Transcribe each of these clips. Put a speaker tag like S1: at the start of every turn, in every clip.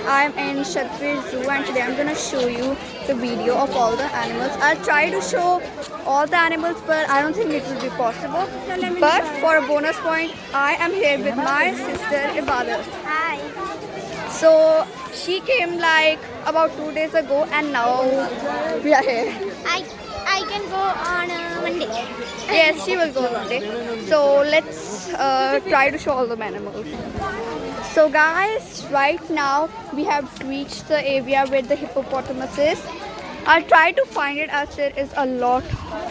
S1: I'm in Kshatriya Zoo and today I'm gonna show you the video of all the animals. I'll try to show all the animals but I don't think it will be possible. But for a bonus point, I am here with my sister Ibadat.
S2: Hi.
S1: So she came like about 2 days ago and now we are here.
S2: I can go on Monday.
S1: Yes, she will go one day. So let's try to show all the animals. So guys, right now we have reached the area where the hippopotamus is. I'll try to find it as there is a lot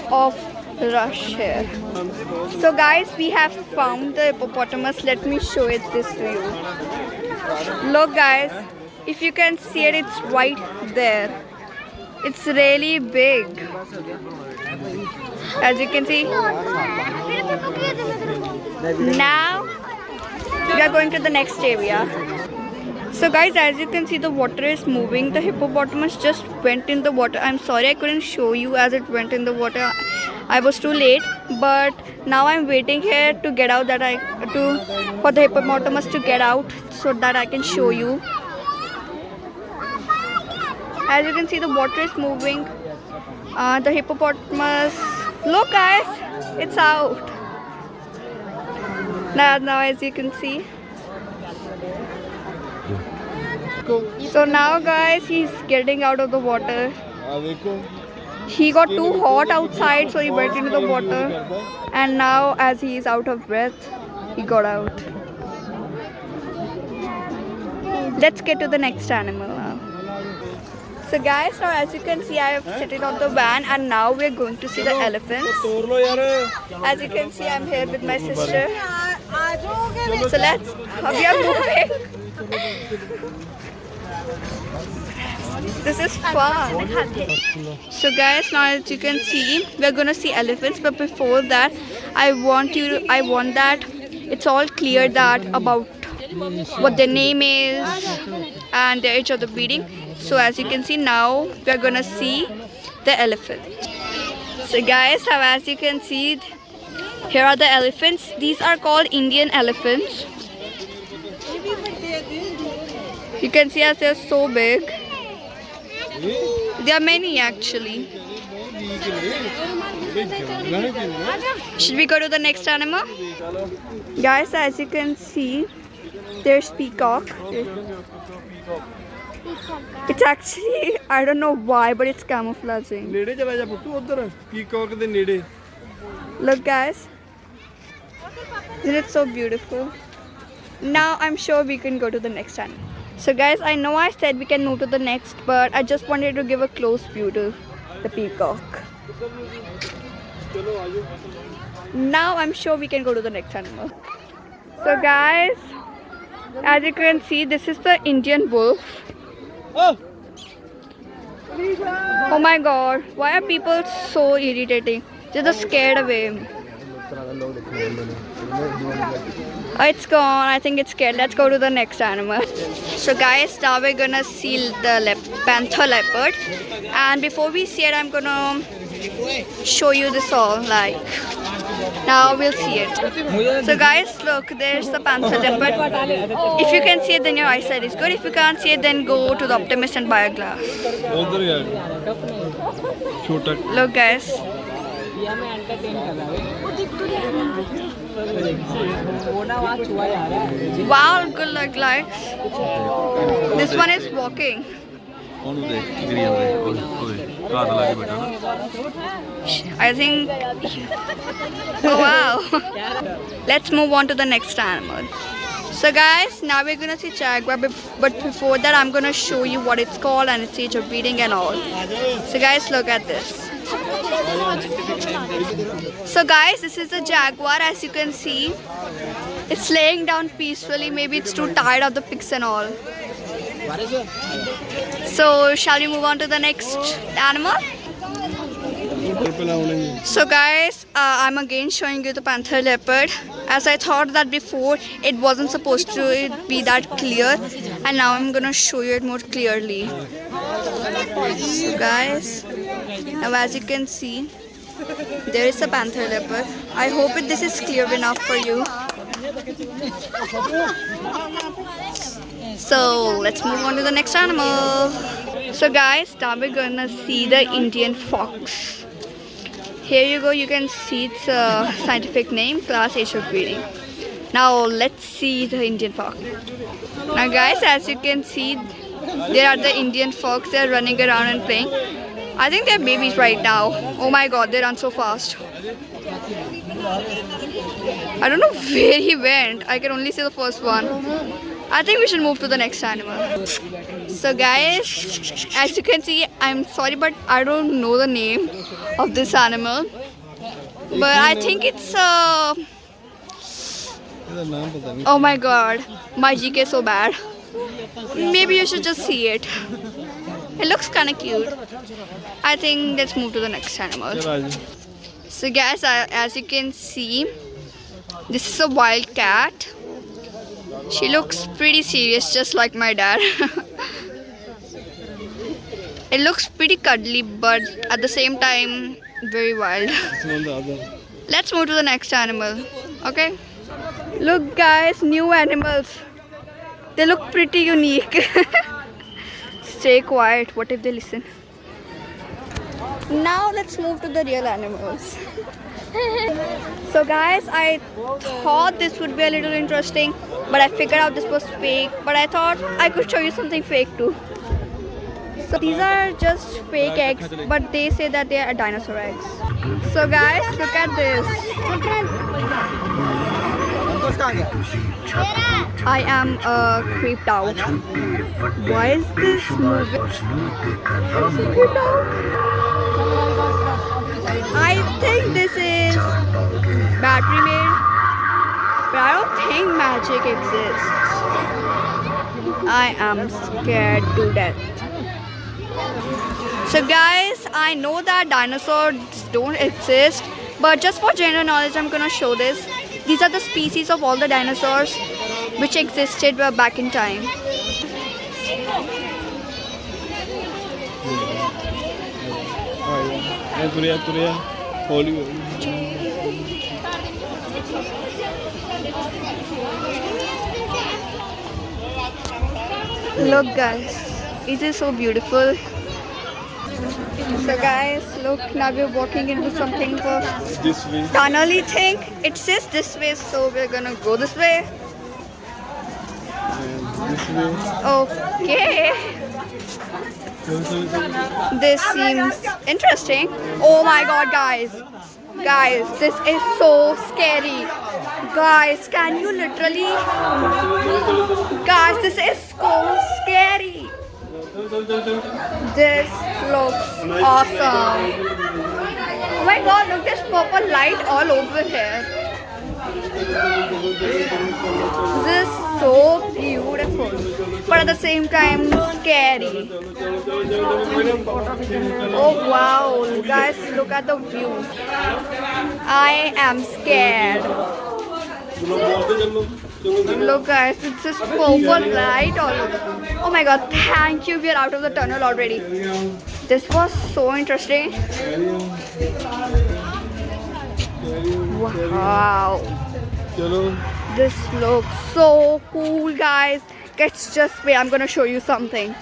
S1: of rush here. So guys, we have found the hippopotamus. Let me show it this to you. Look guys, if you can see it, it's right there. It's really big. As you can see. Now we are going to the next area. So guys, as you can see, the water is moving. The hippopotamus just went in the water. I'm sorry I couldn't show you as it went in the water. I was too late, but now I'm waiting here to get out for the hippopotamus to get out so that I can show you. As you can see, the water is moving. The hippopotamus, look guys, it's out. Now as you can see. So now guys, he's getting out of the water. He got too hot outside, so he went into the water. And now as he is out of breath, he got out. Let's get to the next animal now. So guys, now as you can see, I have sitting on the van and now we are going to see the elephants. As you can see, I'm here with my sister. So we are moving. This is fun. So guys, now as you can see, we are gonna see elephants. But before that, I want that it's all clear that about what their name is and their age of the breeding. So as you can see, now we are gonna see the elephant. So guys, now as you can see, here are the elephants. These are called Indian elephants. You can see as they're so big. There are many actually. Should we go to the next animal? Guys, as you can see, there's peacock. It's actually, I don't know why, but it's camouflaging. Look guys, isn't it so beautiful? Now I'm sure we can go to the next animal. So guys, I know I said we can move to the next, but I just wanted to give a close view to the peacock. Now I'm sure we can go to the next animal. So guys, as you can see, this is the Indian wolf. Oh my god, why are people so irritating? They're just scared away. Oh, it's gone. I think it's scared. Let's go to the next animal. So guys, now we're gonna see the panther leopard. And before we see it, I'm gonna show you this all. Like, now we'll see it. So guys, look, there's the panther leopard. If you can see it, then your eyesight is good. If you can't see it, then go to the optimist and buy a glass. Look guys. Wow, good luck, like this one is walking. I think. Oh wow. Let's move on to the next animal. So guys, now we're gonna see jaguar, but before that I'm gonna show you what it's called and its age of breeding and all. So guys, look at this. So guys, this is the jaguar. As you can see, it's laying down peacefully. Maybe it's too tired of the pics and all. So shall we move on to the next animal? So guys, I'm again showing you the panther leopard. As I thought that before it wasn't supposed to be that clear, and now I'm gonna show you it more clearly. So guys, now as you can see, there is a panther leopard. I hope this is clear enough for you. So let's move on to the next animal. So guys, now we're gonna see the Indian fox. Here you go, you can see its scientific name, class age of breeding. Now let's see the Indian fox. Now guys, as you can see, there are the Indian fox. They're running around and playing. I think they're babies right now. Oh my god, they run so fast. I don't know where he went. I can only see the first one. I think we should move to the next animal. So guys, as you can see, I'm sorry but I don't know the name of this animal. But I think it's oh my god, my GK is so bad. Maybe you should just see it. It looks kind of cute. I think let's move to the next animal. So guys, as you can see, this is a wild cat. She looks pretty serious, just like my dad. It looks pretty cuddly, but at the same time, very wild. Let's move to the next animal. Okay? Look guys, new animals. They look pretty unique. Stay quiet. What if they listen? Now let's move to the real animals. So guys, I thought this would be a little interesting, but I figured out this was fake. But I thought I could show you something fake too. So these are just fake eggs, but they say that they are dinosaur eggs. So guys, look at this. I am creeped out. Why is this moving? I'm so creeped out. I think this is battery made, but I don't think magic exists. I am scared to death. So guys, I know that dinosaurs don't exist, but just for general knowledge, I'm gonna show this. These are the species of all the dinosaurs which existed back in time. Look guys, is it so beautiful? So guys, look, now we're walking into something for
S3: This way.
S1: tunnel-y thing. It says this way, so we're gonna go this way.
S3: And this way.
S1: Okay. This seems interesting. Oh my god, guys. Guys, this is so scary. Guys, can you literally... Guys, this is so scary. This looks awesome. Oh my god, look, there's purple light all over here. This is so beautiful, but at the same time scary. Oh wow, guys, look at the view. I am scared. Look guys, it's just purple light all over. Oh my god, thank you, we are out of the tunnel already. This was so interesting. Wow. This looks so cool, guys. Guys, just wait, I'm gonna show you something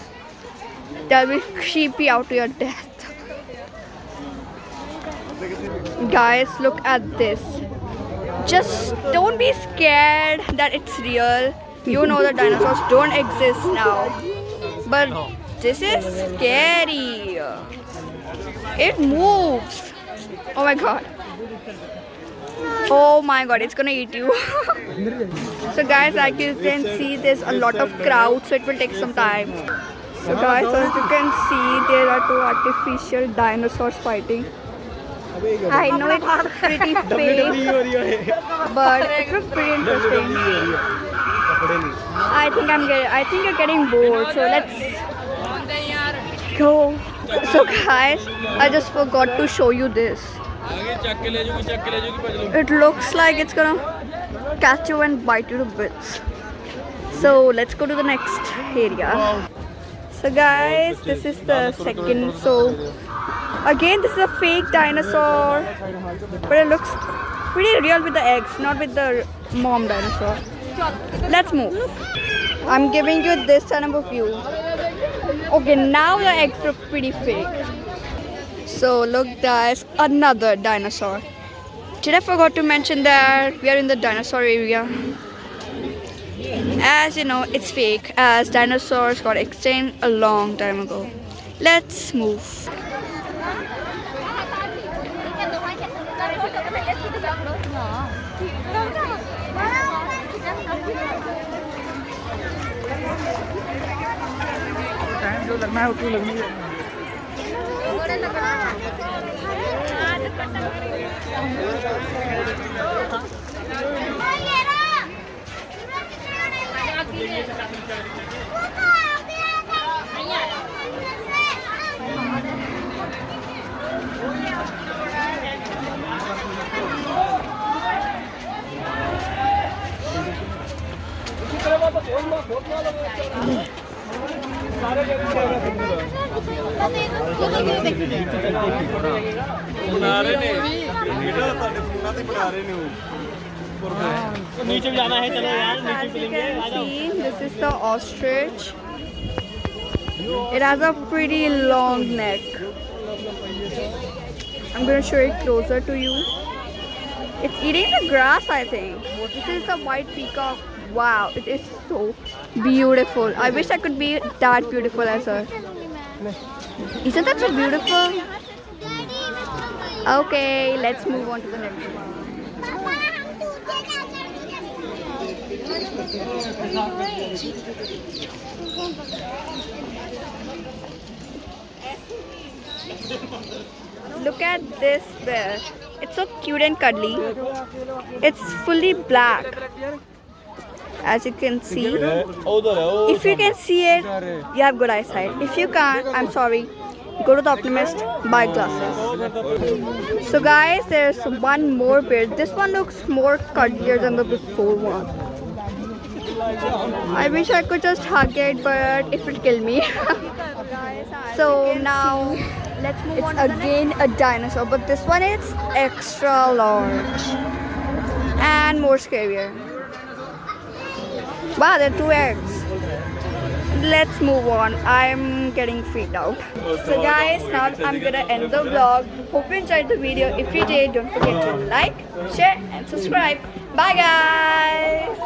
S1: that will creep you out to your death. Guys, look at this. Just don't be scared that it's real. You know the dinosaurs don't exist now. But this is scary. It moves. Oh my god. Oh my god, it's gonna eat you. So guys, like you can see, there's a lot of crowd, so it will take some time. So guys, as you can see, there are two artificial dinosaurs fighting. I know it's pretty fake, but it looks pretty interesting. I think you're getting bored, so let's go. So guys, I just forgot to show you this. It looks like it's gonna catch you and bite you to bits. So let's go to the next area. So guys, this is the second. So again, this is a fake dinosaur, but it looks pretty real with the eggs, not with the mom dinosaur. Let's move. I'm giving you this kind of a view. Okay, now the eggs look pretty fake. So look, guys, another dinosaur. Did I forgot to mention that we are in the dinosaur area? As you know, it's fake as dinosaurs got extinct a long time ago. Let's move.
S3: Time जो लगना है उतना लगनी है
S4: ਬਣਾ ਰਹੇ ਨੇ video ਤੁਹਾਡੇ ਫੋਨਾਂ ਤੇ ਬਣਾ ਰਹੇ ਨੇ ਉਹ ਨੀਚੇ ਵੀ ਜਾਣਾ ਹੈ ਚਲੋ ਯਾਰ
S1: As
S4: ਨੀਚੇ
S1: you
S4: ਚलेंगे
S1: can
S4: आ जाओ
S1: see, this is the ostrich. It has a pretty long neck. I'm going to show it closer to you. It's eating the grass, I think. This is the white peacock. Wow, it is so beautiful. I wish I could be that beautiful as her. Isn't that so beautiful? Okay, let's move on to the next one. Look at this bear. It's so cute and cuddly. It's fully black. As you can see.
S4: ਉਧਰ ਹੈ ਉਹ
S1: If you can see it, you have good eyesight. If you can't, I'm sorry. Go to the Optimist, buy glasses. So guys, there's one more bear. This one looks more cuddlier than the before one. I wish I could just hug it, but it would kill me. So now, let's move on. It's again a dinosaur, but this one is extra large and more scarier. Wow, there are 2 eggs. Let's move on. I'm getting freaked out. So guys, now I'm gonna end the vlog. Hope you enjoyed the video. If you did, don't forget to like, share and subscribe. Bye guys.